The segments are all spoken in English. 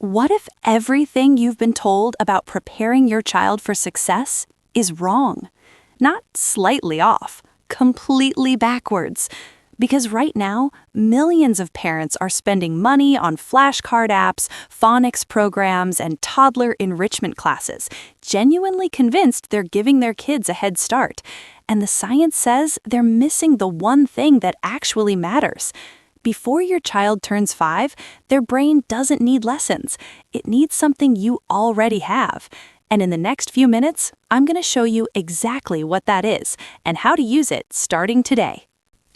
What if everything you've been told about preparing your child for success is wrong? Not slightly off, completely backwards. Because right now, millions of parents are spending money on flashcard apps, phonics programs, and toddler enrichment classes, genuinely convinced they're giving their kids a head start. And the science says they're missing the one thing that actually matters. Before your child turns 5, their brain doesn't need lessons. It needs something you already have. And in the next few minutes, I'm going to show you exactly what that is and how to use it starting today.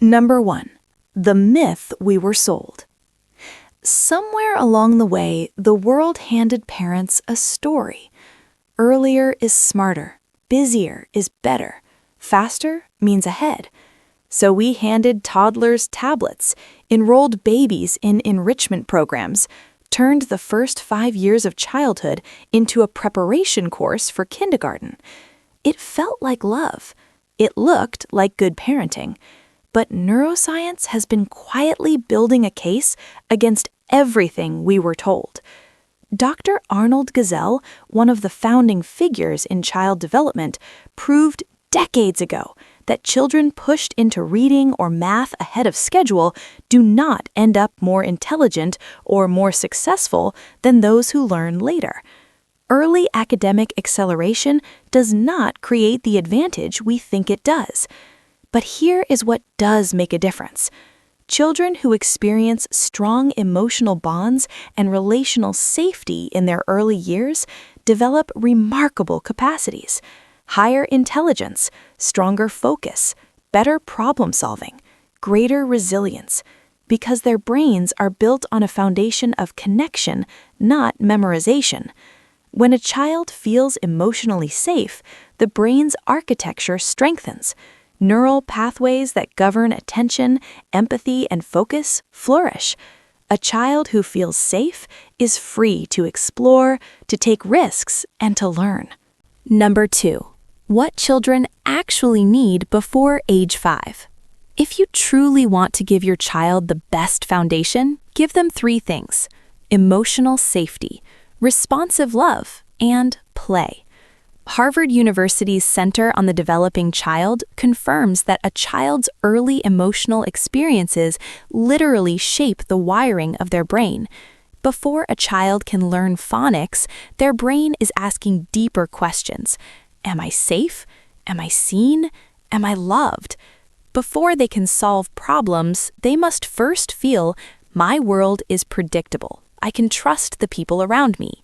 Number 1. The myth we were sold. Somewhere along the way, the world handed parents a story. Earlier is smarter, busier is better, faster means ahead. So we handed toddlers tablets, enrolled babies in enrichment programs, turned the first 5 years of childhood into a preparation course for kindergarten. It felt like love. It looked like good parenting. But neuroscience has been quietly building a case against everything we were told. Dr. Arnold Gesell, one of the founding figures in child development, proved decades ago that children pushed into reading or math ahead of schedule do not end up more intelligent or more successful than those who learn later. Early academic acceleration does not create the advantage we think it does. But here is what does make a difference. Children who experience strong emotional bonds and relational safety in their early years develop remarkable capacities. Higher intelligence, stronger focus, better problem solving, greater resilience, because their brains are built on a foundation of connection, not memorization. When a child feels emotionally safe, the brain's architecture strengthens. Neural pathways that govern attention, empathy, and focus flourish. A child who feels safe is free to explore, to take risks, and to learn. Number 2. What children actually need before age 5. If you truly want to give your child the best foundation, give them 3 things: emotional safety, responsive love, and play. Harvard University's Center on the Developing Child confirms that a child's early emotional experiences literally shape the wiring of their brain. Before a child can learn phonics, their brain is asking deeper questions. Am I safe? Am I seen? Am I loved? Before they can solve problems, they must first feel, my world is predictable. I can trust the people around me.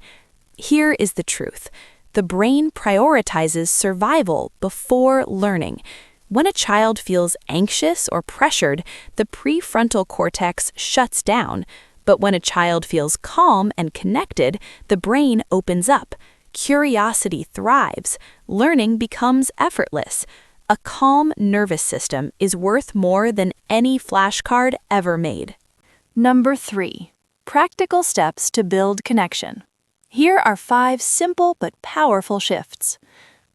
Here is the truth. The brain prioritizes survival before learning. When a child feels anxious or pressured, the prefrontal cortex shuts down. But when a child feels calm and connected, the brain opens up. Curiosity thrives. Learning becomes effortless. A calm nervous system is worth more than any flashcard ever made. Number 3. Practical steps to build connection. Here are 5 simple but powerful shifts.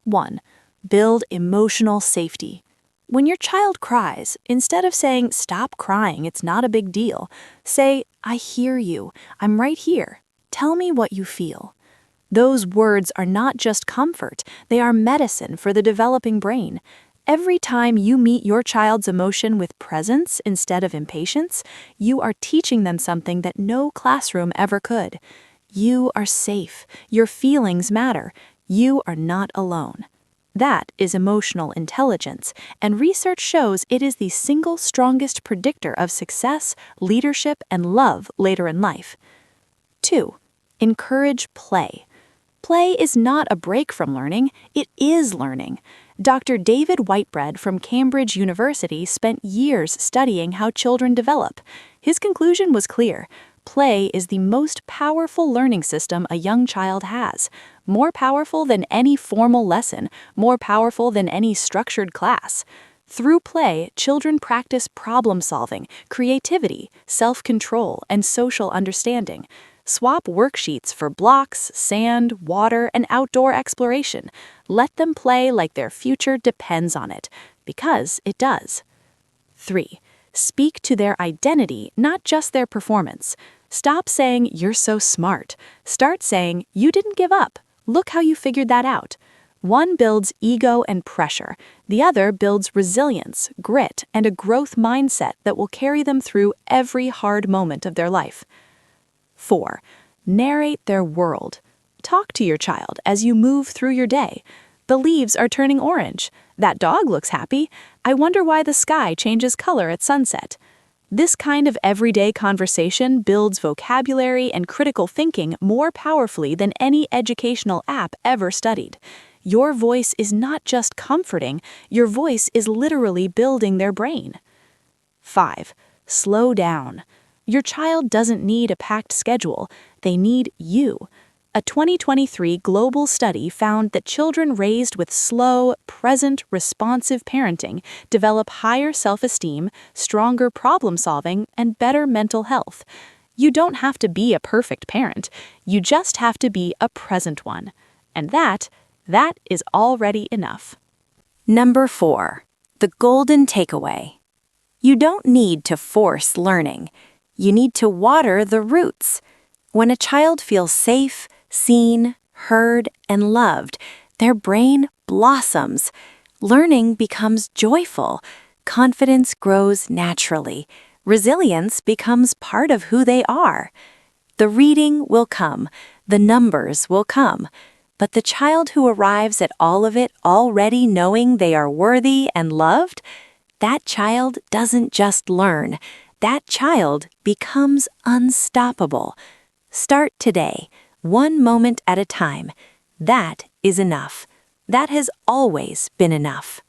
1. Build emotional safety. When your child cries, instead of saying, "Stop crying, it's not a big deal," say, "I hear you. I'm right here. Tell me what you feel." Those words are not just comfort, they are medicine for the developing brain. Every time you meet your child's emotion with presence instead of impatience, you are teaching them something that no classroom ever could. You are safe. Your feelings matter. You are not alone. That is emotional intelligence, and research shows it is the single strongest predictor of success, leadership, and love later in life. 2. Encourage play. Play is not a break from learning, it is learning. Dr. David Whitebread from Cambridge University spent years studying how children develop. His conclusion was clear. Play is the most powerful learning system a young child has. More powerful than any formal lesson, more powerful than any structured class. Through play, children practice problem solving, creativity, self-control, and social understanding. Swap worksheets for blocks, sand, water, and outdoor exploration. Let them play like their future depends on it, because it does. 3. Speak to their identity, not just their performance. Stop saying, "You're so smart." Start saying, "You didn't give up. Look how you figured that out." One builds ego and pressure. The other builds resilience, grit, and a growth mindset that will carry them through every hard moment of their life. 4. Narrate their world. Talk to your child as you move through your day. The leaves are turning orange. That dog looks happy. I wonder why the sky changes color at sunset. This kind of everyday conversation builds vocabulary and critical thinking more powerfully than any educational app ever studied. Your voice is not just comforting, your voice is literally building their brain. 5. Slow down. Your child doesn't need a packed schedule, they need you. A 2023 global study found that children raised with slow, present, responsive parenting develop higher self-esteem, stronger problem-solving, and better mental health. You don't have to be a perfect parent, you just have to be a present one. And that is already enough. Number 4. The golden takeaway. You don't need to force learning. You need to water the roots. When a child feels safe, seen, heard, and loved, their brain blossoms. Learning becomes joyful. Confidence grows naturally. Resilience becomes part of who they are. The reading will come. The numbers will come. But the child who arrives at all of it already knowing they are worthy and loved, that child doesn't just learn. That child becomes unstoppable. Start today. One moment at a time. That is enough. That has always been enough.